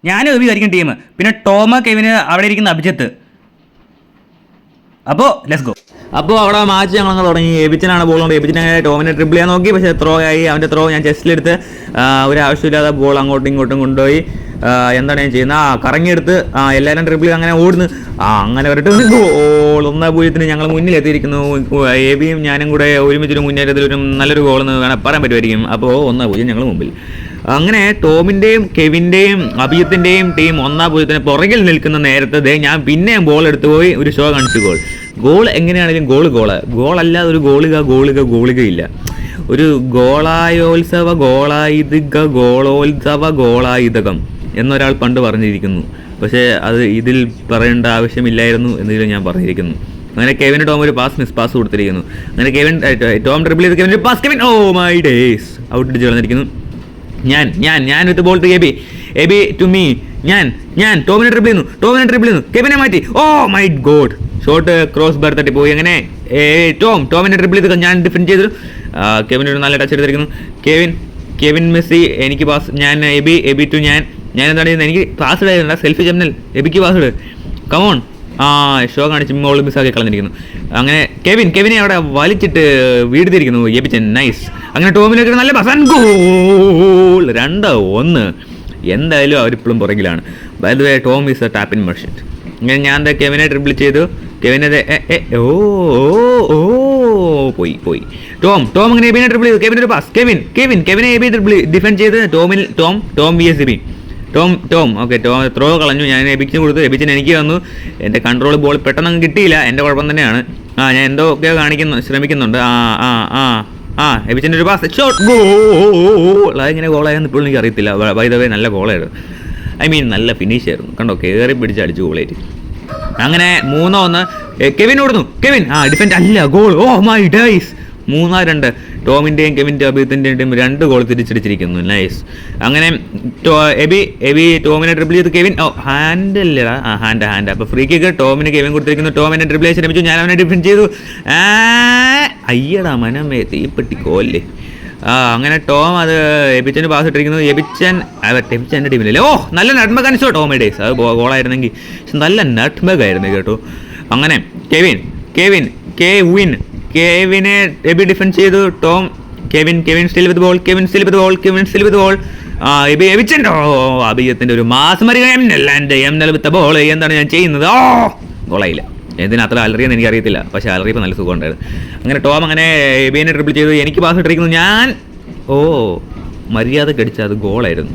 ഞാനും എബിയായിരിക്കും ടീം. പിന്നെ ടോമ, കെവിന്, അവിടെ ഇരിക്കുന്ന അഭിജിത്ത്. അപ്പോൾ ലെറ്റ്സ് ഗോ. അപ്പോൾ അവിടെ മാച്ച് ഞങ്ങളങ്ങ് തുടങ്ങി. എബിച്ചനാണ് ബോൾ കൊണ്ട് എബിച്ചിനെ ടോമിനെ ട്രിപ്പിൾ ചെയ്യാൻ നോക്കി. പക്ഷേ ത്രോ ആയി. അവൻ്റെ ത്രോ ഞാൻ ചെസ്റ്റിലെടുത്ത് ഒരു ആവശ്യമില്ലാതെ ബോൾ അങ്ങോട്ടും ഇങ്ങോട്ടും കൊണ്ടുപോയി. എന്താണ് ഞാൻ ചെയ്യുന്നത്? കറങ്ങിയെടുത്ത് എല്ലാവരും ട്രിപ്പിൾ അങ്ങനെ ഓടുന്നു. അങ്ങനെ വരട്ടെ ഗോൾ. 1-0 ഞങ്ങൾ മുന്നിലെത്തിയിരിക്കുന്നു. എബിയും ഞാനും കൂടെ ഒരുമിച്ചൊരു മുന്നേറ്റത്തിലൊരു നല്ലൊരു ഗോളെന്ന് വേണം പറയാൻ പറ്റുമായിരിക്കും. അപ്പോൾ 1-0 ഞങ്ങൾ മുമ്പിൽ. അങ്ങനെ ടോമിൻ്റെയും കെവിൻ്റെയും അഭിജിത്തിൻ്റെയും ടീം 1-0 പുറകിൽ നിൽക്കുന്ന നേരത്തെ ഞാൻ പിന്നെയും ബോൾ എടുത്തു പോയി ഒരു ഷോ കാണിച്ചു. ഗോൾ എങ്ങനെയാണെങ്കിലും ഗോളല്ലാതെ ഒരു ഗോളികയില്ല. ഒരു ഗോളോത്സവ എന്നൊരാൾ പണ്ട് പറഞ്ഞിരിക്കുന്നു. പക്ഷേ അത് ഇതിൽ പറയേണ്ട ആവശ്യമില്ലായിരുന്നു എന്നതിൽ ഞാൻ പറഞ്ഞിരിക്കുന്നു. അങ്ങനെ കെവിന് ടോം ഒരു പാസ് കൊടുത്തിരിക്കുന്നു. അങ്ങനെ ടോം ഡ്രിബിൾ ചെയ്ത് Kevin pass, Kevin oh my days out അടിച്ച് കളഞ്ഞിരിക്കുന്നു. ഞാൻ with ball to AB to me. ഞാൻ ടോമിനെ ട്രിപ്പിൾ ചെയ്യുന്നു. കെവിനെ മാറ്റി. Oh my god, shot crossbar തട്ടി പോയി. അങ്ങനെ ടോമിനെ ട്രിപ്പിൾ ചെയ്ത് ഞാൻ ഡിഫെൻഡ് ചെയ്തു. കെവിൻ ഒരു നല്ല ടച്ച് എടുത്തിരിക്കുന്നു. കെവിൻ മെസ്സി എനിക്ക് പാസ്. ഞാൻ എബി ടു ഞാൻ എന്താണ് ചെയ്യുന്നത്? എനിക്ക് പാസ് ഇടായിരുന്നില്ല. സെൽഫി ജംനൽ എബിക്ക് പാസ് ഇട്. കമോൺ. ഷോ കാണിച്ച് മോൾ മിസ്സാക്കി കളഞ്ഞിരിക്കുന്നു. അങ്ങനെ കെവിനെ അവിടെ വലിച്ചിട്ട് വീഴ്ത്തിരിക്കുന്നു എബിച്ചൻ. നൈസ്. അങ്ങനെ ടോമിലേക്ക് നല്ല പാസ്. ഗോൾ. 2-1. എന്തായാലും അവരിപ്പോഴും പുറകിലാണ്. By the way Tom is a tap in merchant. ഇങ്ങനെ ഞാൻ കെവിനെ ട്രിപ്പിൾ ചെയ്തു. കെവിനെ പോയി. ടോം അങ്ങനെ എബിനെ ട്രിപ്പിൾ ചെയ്തു. കെവിൻ ഒരു പാസ്. കെവിനെ എബി ട്രിപ്പിൾ ഡിഫെൻഡ് ചെയ്ത് Tom vs Abi. Tom okay. Tom throw കളഞ്ഞു. ഞാൻ എബിച്ചിന് കൊടുത്തു. എബിച്ചിന് എനിക്ക് വന്നു. എൻ്റെ കൺട്രോൾ ബോൾ പെട്ടെന്ന് അങ്ങ് കിട്ടിയില്ല. എൻ്റെ കുഴപ്പം തന്നെയാണ്. ഞാൻ എന്തൊക്കെയോ ശ്രമിക്കുന്നുണ്ട്. എബിച്ചിൻ്റെ ഒരു പാസ്, ഷോട്ട്, ഗോൾ. അതെങ്ങനെ ഗോളായെന്ന് ഇപ്പോൾ എനിക്ക് അറിയത്തില്ല. ബൈ ദ വേ നല്ല ഗോളായിരുന്നു. നല്ല ഫിനിഷ് ആയിരുന്നു. കണ്ടോ, കയറി പിടിച്ച് അടിച്ചു ഗോളായിട്ട്. അങ്ങനെ 3-1. കെവിൻ ഓടുന്നു. ഡിഫെൻഡ് അല്ല, ഗോൾ. Oh my days. 3-2. ടോമിൻ്റെയും കെവിൻ്റെയും അഭിജിത്തിൻ്റെയും 2 ഗോൾ തിരിച്ചടിച്ചിരിക്കുന്നു. നൈസ്. അങ്ങനെ എബി ടോമിനെ ട്രിപ്പിൾ ചെയ്ത് കെവിൻ ഹാൻഡ്. അപ്പോൾ ഫ്രീ കിക്ക് ടോമിന് കെവിൻ കൊടുത്തിരിക്കുന്നു. ടോമിനെ ട്രിപ്പിൾ ചെയ്യാൻ ശ്രമിച്ചു. ഞാൻ അവനെ ഡിഫെൻഡ് ചെയ്തു. അയ്യടാ മനമേ, തീപ്പെട്ടി കോല്ലേ. അങ്ങനെ ടോം അത് എബിച്ചന് പാസ് ഇട്ടിരിക്കുന്നു. എബിച്ചൻ്റെ ടീമിലല്ലേ. ഓ നല്ല നട്ട്മഗ് അടിച്ചോ ടോമി ഡേയ്സ്. അത് ഗോളായിരുന്നെങ്കിൽ. പക്ഷെ നല്ല നട്ട്മഗ് ആയിരുന്നു കേട്ടോ. അങ്ങനെ കെവിനെ എബി ഡിഫെൻഡ് ചെയ്തു. Tom Kevin still with ball. എബിച്ചൻ്റെ അഭിജിത്തിൻ്റെ ഒരു മാസ്മരിക എംനൽ വിത്ത് ബോൾ. എന്താണ് ഞാൻ ചെയ്യുന്നത്? ഗോളായില്ല. എന്തിനാ അത്ര അലറിയെന്ന് എനിക്ക് അറിയത്തില്ല. പക്ഷേ അലറിയപ്പോൾ നല്ല സുഖം ഉണ്ടായിരുന്നു. അങ്ങനെ ടോം അങ്ങനെ എബിനെ ട്രിപ്പിൾ ചെയ്തു. എനിക്ക് പാസ് ഇട്ടിരിക്കുന്നു. ഞാൻ മര്യാദക്ക് അടിച്ചത് അത് ഗോളായിരുന്നു.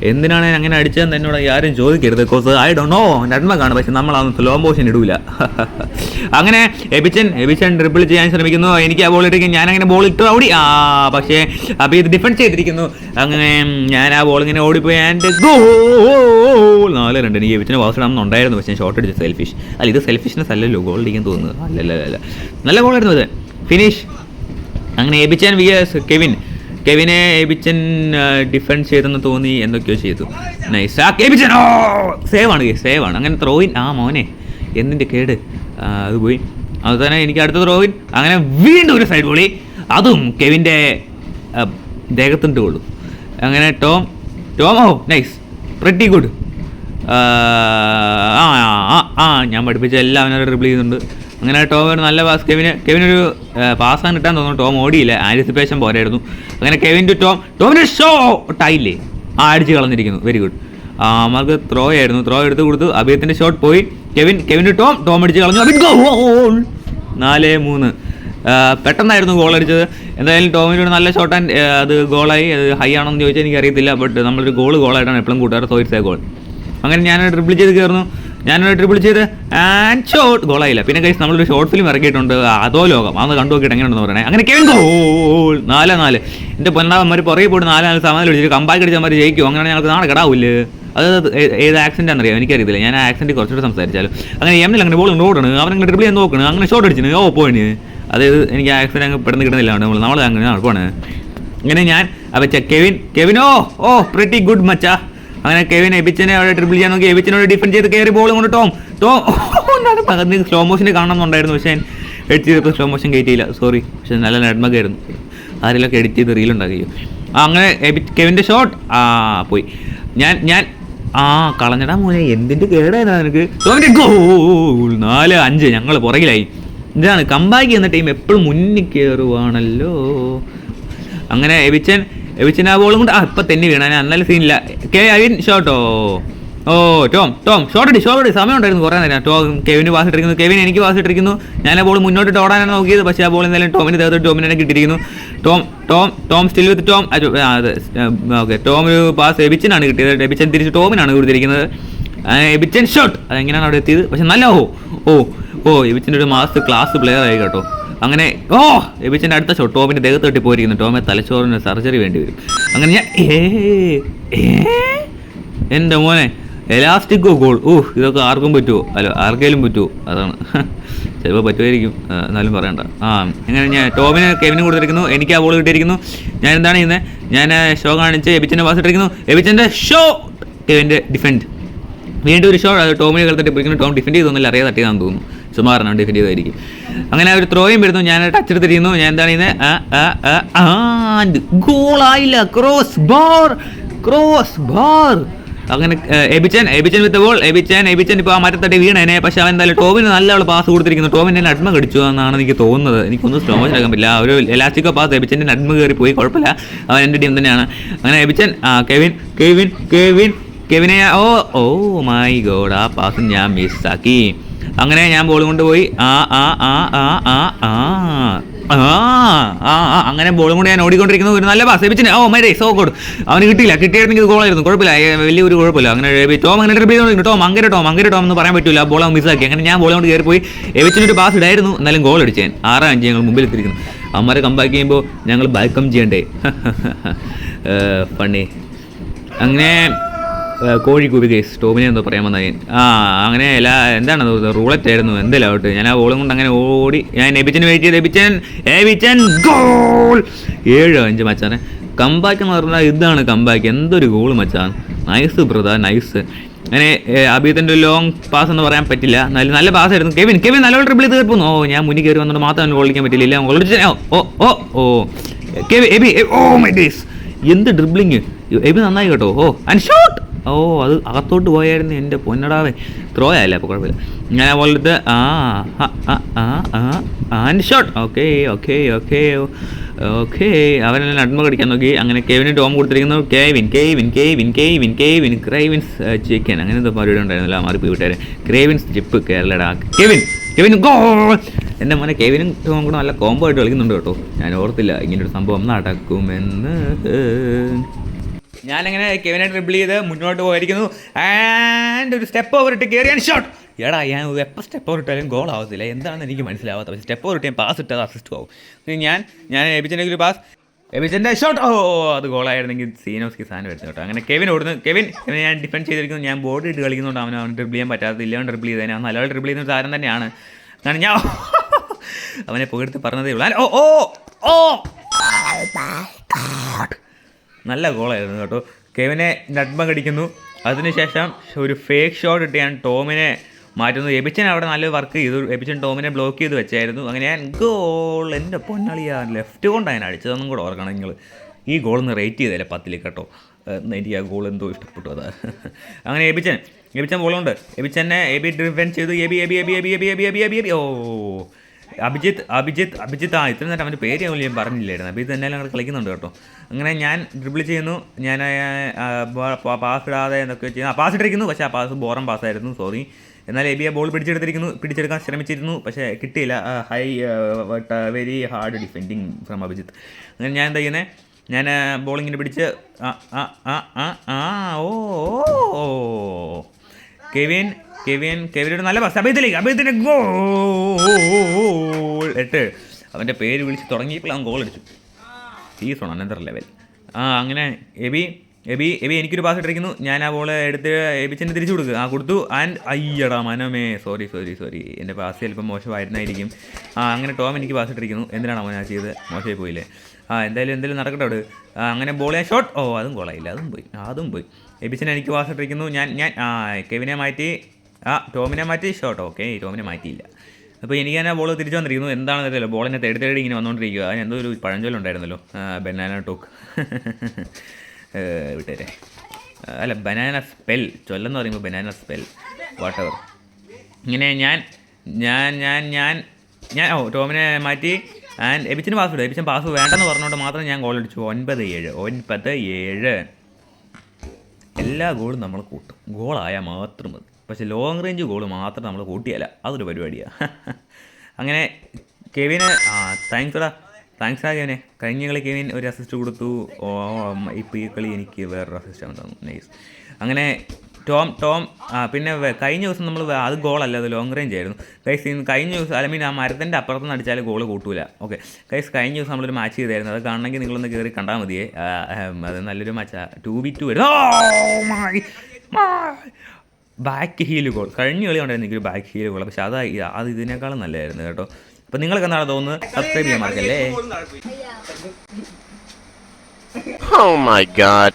എന്തിനാണ് അങ്ങനെ അടിച്ചതെന്ന് എന്നോട് ആരും ചോദിക്കരുത്. Because I don't know. നട്മഗാണ്. പക്ഷെ നമ്മളതൊന്നും സ്ലോ മോഷൻ ഇടൂല. അങ്ങനെ എബിച്ചൻ ട്രിപ്പിൾ ചെയ്യാൻ ശ്രമിക്കുന്നു. എനിക്ക് ആ ബോൾ ഇട്ടിരിക്കും. ഞാൻ അങ്ങനെ ബോൾ ഇട്ട് ഓടി. പക്ഷേ അപ്പോൾ ഇത് ഡിഫെൻഡ് ചെയ്തിരിക്കുന്നു. അങ്ങനെ ഞാൻ ആ ബോൾ ഇങ്ങനെ ഓടിപ്പോയി. And goal. 4-2. എനിക്ക് എബിച്ചിന് പാസ് ഇടാമെന്നുണ്ടായിരുന്നു. പക്ഷേ ഷോട്ട് അടിച്ച് സെൽഫിഷ്. അല്ല, ഇത് സെൽഫിഷ്നെസ് അല്ലല്ലോ, ഗോൾ അടിക്കാൻ തോന്നുന്നത്. അല്ല നല്ല ഗോളായിരുന്നു ഇത്. ഫിനിഷ്. അങ്ങനെ എബിച്ചൻ vs കെവിനെ എബിച്ചൻ ഡിഫെൻഡ് ചെയ്തെന്ന് തോന്നി. എന്തൊക്കെയോ ചെയ്തു. നൈസ്. എബിച്ചൻ സേവാണ്. അങ്ങനെ ത്രോയിൻ. മോനെ എന്തിൻ്റെ കേട്. അത് പോയി. അത് തന്നെ എനിക്ക് അടുത്ത ത്രോയിൻ. അങ്ങനെ വീണ്ടും ഒരു സൈഡ് ബോളി. അതും കെവിൻ്റെ ദേഹത്തിൻ്റെ കൊള്ളു. അങ്ങനെ ടോം നൈസ്, പ്രിറ്റി ഗുഡ്. ഞാൻ പഠിപ്പിച്ച എല്ലാവരും ട്രിപ്പിൾ ചെയ്യുന്നുണ്ട്. അങ്ങനെ ടോം ഒരു നല്ല പാസ്. കെവിനൊരു പാസ്സാൻ കിട്ടാൻ തോന്നുന്നു. ടോം ഓടിയില്ല. ആൻറ്റിസിപ്പേഷൻ പോരായിരുന്നു. അങ്ങനെ കെവിൻ ടു ടോമിന് ഷോട്ടായില്ലേ. അടിച്ച് കളഞ്ഞിരിക്കുന്നു. Very good. നമുക്ക് ത്രോ ആയിരുന്നു. ത്രോ എടുത്ത് കൊടുത്തു. അഭിജിത്തിൻ്റെ ഷോട്ട് പോയി. കെവിൻ ടു ടോം അടിച്ച് കളഞ്ഞു. ഗോൾ. 4-3. പെട്ടെന്നായിരുന്നു ഗോൾ അടിച്ചത്. എന്തായാലും ടോമിനൊരു നല്ല ഷോട്ട്. അത് ഗോളായി. അത് ഹൈ ആണെന്ന് ചോദിച്ചാൽ എനിക്കറിയത്തില്ല. ബട്ട് നമ്മളൊരു ഗോളായിട്ടാണ് എപ്പോഴും കൂട്ടാറ്. So it's a goal. അങ്ങനെ ഞാനൊരു ട്രിപ്പിൾ ചെയ്ത് കയറുന്നു. And shot. ഗോളായില്ല. പിന്നെ ഗൈസ് നമ്മളൊരു ഷോർട്ട് ഫിലിം ഇറക്കിയിട്ടുണ്ട്, അതോ ലോകം. അതൊന്ന് കണ്ടു നോക്കിയിട്ട് എങ്ങനെയുണ്ടെന്ന് പറയണേ. അങ്ങനെ കെവിൻ ഗോൾ. 4-4. എൻ്റെ പൊന്നാവന്മാർ പുറകെ പോയിട്ട് 4-4 സമയം വിളിച്ചിട്ട് കമ്പാക്ക് അടിച്ചവന്മാർ ജയിക്കും. അങ്ങനെ ഞങ്ങൾക്ക് നാളെ കിടാവില്ല. അത് ഏത് ആക്സിഡൻ്റ് ആണെന്നറിയാം, എനിക്കറിയത്തില്ല. ഞാൻ ആ ആക്സിഡൻറ്റ് കുറച്ചുകൂടെ സംസാരിച്ചാലും. അങ്ങനെ അങ്ങനെ ബോൾ ഓടണം. അവനങ്ങനെ ട്രിപ്പിൾ ചെയ്യാൻ നോക്കണം. അങ്ങനെ ഷോട്ട് അടിച്ചിന്. പോയിന്. അതായത് എനിക്ക് ആക്സിഡൻറ്റ് അങ്ങ് പെട്ടെന്ന് കിട്ടുന്നില്ല. നമ്മളെ അങ്ങനെ നടക്കുവാണ്. ഇങ്ങനെ ഞാൻ കെവിനോ പ്രിറ്റി ഗുഡ് മച്ചാ. അങ്ങനെ കെവിൻ എബിച്ചനെ അവിടെ ട്രിപ്പിൾ ചെയ്യാൻ നോക്കി. എബിച്ചനോട് ഡിഫെൻഡ് ചെയ്ത് കയറി ബോൾ കൊണ്ട് ടോം സ്ലോ മോഷന് കാണണമെന്നുണ്ടായിരുന്നു. പക്ഷേ എഡിറ്റ് ചെയ്തപ്പോൾ സ്ലോ മോഷൻ കയറ്റിയില്ല. സോറി. പക്ഷേ നല്ല നട്മഗായിരുന്നു. ആരെങ്കിലൊക്കെ എഡിറ്റ് ചെയ്ത് റീലുണ്ടാക്കിയോ. അങ്ങനെ കെവിൻ്റെ ഷോട്ട് പോയി. ഞാൻ ആ കളഞ്ഞടാ മോനെ, എന്തിന്റെ കേടായിരുന്നു നിനക്ക്. ടോമിന്റെ ഗോൾ 4-5 ഞങ്ങൾ പുറകിലായി. ഇതാണ് കമ്പാക്ക് ചെയ്യുന്ന ടീം എപ്പോഴും മുന്നിൽ കയറുവാണല്ലോ. അങ്ങനെ എബിച്ചൻ ആ ബോളും കൊണ്ട് ഇപ്പം തന്നെ വീണ, എന്നാലും സീനില്ല. കെവിൻ ഷോട്ടോ. ഓ ടോം ഷോട്ട് സമയം ഉണ്ടായിരുന്നു കുറേ നേരം. കെവിന് പാസ് ഇട്ടിരിക്കുന്നു, കെവിൻ എനിക്ക് പാസ് ഇട്ടിരിക്കുന്നു. ഞാൻ ആ ബോൾ മുന്നോട്ട് ഓടാനാണ് നോക്കിയത്, പക്ഷേ ആ ബോൾ എന്തായാലും ടോമിന് ദേഹത്തോട്ട് ടോമിനെ കിട്ടിയിരിക്കുന്നു. Tom still with Tom. അതെ ഓക്കെ, ടോം ഒരു പാസ് എബിച്ചനാണ് കിട്ടിയത്, എബിച്ചൻ തിരിച്ച് ടോമിനാണ് കൊടുത്തിരിക്കുന്നത്. എബിച്ചൻ ഷോട്ട് അതെങ്ങനെയാണ് അവിടെ എത്തിയത്, പക്ഷെ നല്ല എബിച്ചൻ്റെ ഒരു മാസ്റ്റർ ക്ലാസ് പ്ലെയർ ആയി കേട്ടോ. അങ്ങനെ എബിച്ചൻ്റെ അടുത്ത ഷോട്ട് ടോമിൻ്റെ ദേഹത്ത് തട്ടി പോയിരിക്കുന്നു. ടോമെ തലച്ചോറിന് സർജറി വേണ്ടി വരും. അങ്ങനെ ഞാൻ എൻ്റെ മോനെ എലാസ്റ്റിക്കോ ഗോൾ. ഇതൊക്കെ ആർക്കും പറ്റുമോ? അല്ല ആർക്കെങ്കിലും പറ്റുമോ? അതാണ് ചിലപ്പോൾ പറ്റുമായിരിക്കും, എന്നാലും പറയണ്ട. അങ്ങനെ ഞാൻ ടോമിന് കെവിനും കൊടുത്തിരിക്കുന്നു, എനിക്ക് ആ ബോൾ കിട്ടിയിരിക്കുന്നു. ഞാൻ എന്താണ് ചെയ്യുന്നത്, ഞാൻ ഷോ കാണിച്ച് എബിച്ചൻ്റെ പാസ് ഇട്ടിരിക്കുന്നു. എബിച്ചൻ്റെ ഷോ, കെവിൻ്റെ ഡിഫെൻഡ്. വീണ്ടും ഒരു ഷോ ടോമിനെ കളി തട്ടിപ്പിടിക്കുന്നു. ടോം ഡിഫെൻഡ് ചെയ്തൊന്നുമില്ല, അറിയാതെ തട്ടിയതാണെന്ന് തോന്നുന്നു. സുമാറാണ് ഡിഫെൻഡ് ചെയ്തായിരിക്കും. അങ്ങനെ ഒരു ത്രോയും വരുന്നു, ഞാൻ ടച്ച് എടുത്തിരിക്കുന്നു. ഞാൻ എന്താണ് ചെയ്യുന്നത്, ഗോളായില്ല. Cross bar. അങ്ങനെ എബിച്ചൻ വിത്ത് ബോൾ. എബിച്ചൻ ഇപ്പോൾ ആ മരത്തട്ടി വീണേനെ, പക്ഷെ അവൻ എന്തായാലും ടോമിന് നല്ല പാസ് കൊടുത്തിരിക്കുന്നു. ടോമിൻ്റെ നഡ്മ കടിച്ചു എന്നാണ് എനിക്ക് തോന്നുന്നത്. എനിക്കൊന്നും സ്ലോ മോഷൻ ആക്കാൻ പറ്റില്ല. ഒരു എലാസ്റ്റിക്കോ പാസ് എബിച്ചൻ്റെ നഡ്മ കയറി പോയി, കുഴപ്പമില്ല, അവൻ എൻ്റെ ടീം തന്നെയാണ്. അങ്ങനെ എബിച്ചൻ കെവിനെ ഓ മൈ ഗോഡ്, ആ പാസ് ഞാൻ മിസ്സാക്കി. അങ്ങനെ ഞാൻ ബോൾ കൊണ്ടുപോയി. അങ്ങനെ ബോളും കൊണ്ട് ഞാൻ ഓടിക്കൊണ്ടിരിക്കുന്നു. ഒരു നല്ല പാസ് എബിച്ചന്. My day so good. അവന് കിട്ടിയില്ല, കിട്ടിയിരുന്നെങ്കിൽ ഗോളായിരുന്നു, കുഴപ്പമില്ല, വലിയൊരു കുഴപ്പമില്ല. അങ്ങനെ ടോം അങ്ങനെ ട്രിപ്പ് ചെയ്തുകൊണ്ട് ടോം എന്ന് പറയാൻ പറ്റില്ല. ആ ബോൾ അവൻ മിസ്സാക്കി. അങ്ങനെ ഞാൻ ബോൾ കൊണ്ട് കയറിപ്പോയി. എബിച്ചനൊരു പാസ് ഇടായിരുന്നു, എന്നാലും ഗോൾ അടിച്ചേൻ. 6-5 ഞങ്ങൾ മുമ്പിൽ എത്തിയിരിക്കുന്നു. അവന്മാരെ കമ്പാക്ക് ചെയ്യുമ്പോൾ ഞങ്ങൾ ബാക്കം ചെയ്യണ്ടേ? ഫണ്ണി. അങ്ങനെ കോഴി കൂവി കേസ്. ടോമിനെ എന്തോ പറയാൻ വന്ന അങ്ങനെ എന്താണ് റൂളറ്റ് ആയിരുന്നു എന്തായാലും ആവട്ടെ. ഞാൻ ആ ബോളും കൊണ്ട് അങ്ങനെ ഓടി ഞാൻ എബിച്ചന് വെയിറ്റ് ചെയ്ത് എബിച്ചൻ ഗോൾ. 7-5 മച്ചാനെ. കമ്പാക്ക് എന്ന് പറഞ്ഞാൽ ഇതാണ് കമ്പാക്ക്. എന്തൊരു ഗോൾ മച്ചാൻ. Nice brother, nice. അങ്ങനെ അബീത്തിൻ്റെ ലോങ് പാസ് എന്ന് പറയാൻ പറ്റില്ല, നല്ല പാസ് ആയിരുന്നു. കെവിൻ നല്ലോണം ട്രിപ്പിൾ ചെയ്ത് തീർക്കുന്നു. ഞാൻ മുന്നിൽ കയറി വന്നുകൊണ്ട് മാത്രം അവന് ഗോളിക്കാൻ പറ്റില്ല. എബി മൈ ഡേയ്സ്, എന്ത് ഡ്രിബ്ലിങ്. എബി നന്നായി കേട്ടോ. And shot. അത് അകത്തോട്ട് പോയായിരുന്നു, എൻ്റെ പൊന്നടാവേ. ത്രോ ആയല്ലേ, അപ്പോൾ കുഴപ്പമില്ല. ഞാൻ പോലത്തെ ആൻഡ് ഷോട്ട്. ഓക്കെ അവനെല്ലാം നഡ്മ കടിക്കാൻ നോക്കി. അങ്ങനെ കെവിന് ടോം കൊടുത്തിരിക്കുന്നു. ക്രേവിൻസ് ചിക്കൻ അങ്ങനെ എന്തോ പരിപാടി ഉണ്ടായിരുന്നില്ല, മാറിപ്പോയി വിട്ടാരെ. ക്രേവിൻസ് ജിപ്പ് കേരളടാ. Kevin goal. എൻ്റെ മോനെ കെവിനും ടോം കൂടെ നല്ല കോംബോ ആയിട്ട് കളിക്കുന്നുണ്ട് കേട്ടോ. ഞാൻ ഓർത്തില്ല ഇങ്ങനൊരു സംഭവം നടക്കുമെന്ന്. ഞാനങ്ങനെ കെവിനെ ഡ്രിബിൾ ചെയ്ത് മുന്നോട്ട് പോയിരിക്കുന്നു. ആൻഡ് ഒരു സ്റ്റെപ്പ് ഓവർ ഇട്ട് കയറിയാൻ ഷോട്ട്. ഞാൻ എപ്പോൾ സ്റ്റെപ്പ് ഓവർ ഇട്ടാലും ഗോൾ ആവത്തില്ല, എന്താണെന്ന് എനിക്ക് മനസ്സിലാവാത്ത. പക്ഷേ സ്റ്റെപ്പ് ഓവർ ഇട്ട് പാസ് ഇട്ടത് അസിസ്റ്റ് ആവും. ഞാൻ എബിച്ചൻ്റെ ഒരു പാസ്, എബിച്ചൻ്റെ ഷോട്ട്. അത് ഗോളായിരുന്നെങ്കിൽ സീനോസ്ക്ക് സാധനം വരുന്നത് കേട്ടോ. അങ്ങനെ കെവിൻ ഞാൻ ഡിഫെൻഡ് ചെയ്തിരിക്കുന്നു. ഞാൻ ബോർഡ് ഇട്ട് കളിക്കുന്നുണ്ട്. അവൻ ഡ്രിബിൾ ചെയ്യാൻ പറ്റാത്തില്ല. അവൻ ഡ്രിബിൾ ചെയ്തതിന് അവൻ നല്ലപോലെ ഡ്രിബിൾ ചെയ്യുന്ന താരം തന്നെയാണ്. കാരണം ഞാൻ അവനെ പുകഴ്ത്തി പറഞ്ഞതേ ഉള്ളൂ. നല്ല ഗോളായിരുന്നു കേട്ടോ. കെവിനെ നഡ്മ കടിക്കുന്നു. അതിനുശേഷം ഒരു ഫേക്ക് ഷോട്ട് ഇട്ട് ഞാൻ ടോമിനെ മാറ്റുന്നു. എബിച്ചൻ അവിടെ നല്ല വർക്ക് ചെയ്തു. എബിച്ചൻ ടോമിനെ ബ്ലോക്ക് ചെയ്ത് വെച്ചായിരുന്നു. അങ്ങനെ ഞാൻ ഗോൾ. എൻ്റെ പൊന്നളിയാ, ലെഫ്റ്റ് കൊണ്ടാണ് ഞാൻ അടിച്ചതെന്നും കൂടെ ഓർക്കണം നിങ്ങൾ. ഈ ഗോളൊന്ന് റേറ്റ് ചെയ്തല്ലേ 10 കേട്ടോ. എനിക്ക് ആ ഗോൾ എന്തോ ഇഷ്ടപ്പെട്ടു അതാ. അങ്ങനെ എബിച്ചൻ ബോളുണ്ട്. എബി ഡിഫെൻഡ് ചെയ്തു. എബി അഭിജിത്ത് ഇത്ര നേരം അവൻ്റെ പേര് ഞാൻ പറഞ്ഞില്ലായിരുന്നു. അഭിജിത്ത് എന്നാലും ഞങ്ങൾ കളിക്കുന്നുണ്ട് കേട്ടോ. അങ്ങനെ ഞാൻ ഡ്രിബിൾ ചെയ്യുന്നു. ഞാൻ പാസ് ഇടാതെ എന്നൊക്കെ ചെയ്യുന്നു. പാസ് ഇട്ടിരിക്കുന്നു, പക്ഷേ ആ പാസ് ബോറൻ പാസ്സായിരുന്നു, സോറി. എന്നാൽ എബിയെ ബോൾ പിടിച്ചെടുക്കാൻ ശ്രമിച്ചിരുന്നു, പക്ഷേ കിട്ടിയില്ല. Very hard defending from Abhijith. അങ്ങനെ ഞാൻ എന്താ ചെയ്യുന്നത്, ഞാൻ ബോളിങ്ങിന് പിടിച്ച് കെവിനോട് നല്ല പാസ്. അഭിജിത്തിൻ്റെ ഗോൾ 8. അവൻ്റെ പേര് വിളിച്ച് തുടങ്ങിയപ്പോൾ അവൻ ഗോൾ അടിച്ചു. Season another level. അങ്ങനെ എബി എനിക്കൊരു പാസ് ഇട്ടിരിക്കുന്നു. ഞാൻ ആ ബോൾ എടുത്ത് എബിച്ചൻ്റെ തിരിച്ചു കൊടുത്തു. ആൻഡ് അയ്യടാ മനമേ, സോറി എൻ്റെ പാസ് ചിലപ്പോൾ മോശമായിരുന്നായിരിക്കും. അങ്ങനെ ടോം എനിക്ക് പാസ് ഇട്ടിരിക്കുന്നു. എന്തിനാണ് അവൻ ആ ചെയ്ത്, മോശമായി പോയില്ലേ. എന്തായാലും നടക്കട്ടെ അവിടെ. അങ്ങനെ ബോൾ ഷോട്ട്. അതും ഗോളായില്ല, അതും പോയി. എബിച്ചനെ എനിക്ക് പാസ് ഇട്ടിരിക്കുന്നു. ഞാൻ കെവിനെ മാറ്റി ടോമിനെ മാറ്റി ഷോട്ട്. ഓക്കെ, ടോമിനെ മാറ്റിയില്ല. അപ്പോൾ എനിക്ക് തന്നെ ബോൾ തിരിച്ചു വന്നിരിക്കുന്നു. എന്താണെന്ന് അറിയില്ല, ബോളിനെ തേടി ഇങ്ങനെ വന്നുകൊണ്ടിരിക്കുക. അതിന് എന്തോ ഒരു പഴഞ്ചൊല്ലുണ്ടായിരുന്നല്ലോ, ബനാന ടോക്ക്. വിട്ടേരെ. അല്ല ബനാന സ്പെൽ ചൊല്ലെന്ന് പറയുമ്പോൾ ബനാന സ്പെൽ വാട്ടെവർ. ഇങ്ങനെ ഞാൻ ടോമിനെ മാറ്റി ആൻഡ് എബിച്ചിന് പാസ്വേഡ് എബിച്ചൻ പാസ്വേഡ് വേണ്ടെന്ന് പറഞ്ഞുകൊണ്ട് മാത്രം ഞാൻ ഗോൾ അടിച്ചു. 9-7 എല്ലാ ഗോളും നമ്മൾ കൂട്ടും, ഗോളായാൽ മാത്രം മതി. പക്ഷേ ലോങ് റേഞ്ച് ഗോൾ മാത്രം നമ്മൾ കൂട്ടിയല്ല, അതൊരു പരിപാടിയാണ്. അങ്ങനെ കെവിന് താങ്ക്സ് കെവിനെ. കഴിഞ്ഞ കളി കെവിൻ ഒരു അസിസ്റ്റ് കൊടുത്തു. ഇപ്പോൾ ഈ കളി എനിക്ക് വേറൊരു അസിസ്റ്റാണ് തന്നു. നൈസ്. അങ്ങനെ ടോം പിന്നെ കഴിഞ്ഞ ദിവസം നമ്മൾ അത് ഗോളല്ല, അത് ലോങ് റേഞ്ച് ആയിരുന്നു ഗൈസ്. കഴിഞ്ഞ ദിവസം ആ മരത്തിൻ്റെ അപ്പുറത്തുനിന്ന് അടിച്ചാൽ ഗോൾ കൂട്ടൂല. ഓക്കെ ഗൈസ്, കഴിഞ്ഞ ദിവസം നമ്മളൊരു മാച്ച് ചെയ്തായിരുന്നു. അത് കാണണമെങ്കിൽ നിങ്ങളൊന്ന് കയറി കണ്ടാൽ മതിയേ. അത് നല്ലൊരു മാച്ചാണ്. 2v2 വരുന്നു. Back heel goal. കഴിഞ്ഞ കളി ഉണ്ടായിരുന്നു എനിക്കൊരു ബാക്ക് ഹീൽ ഗോൾ, പക്ഷെ അത് ഇതിനേക്കാളും നല്ലതായിരുന്നു കേട്ടോ. അപ്പം നിങ്ങൾക്ക് എന്താണ് തോന്നുന്നത്? സബ്സ്ക്രൈബ് ചെയ്യാൻ മറക്കല്ലേ. Oh my god.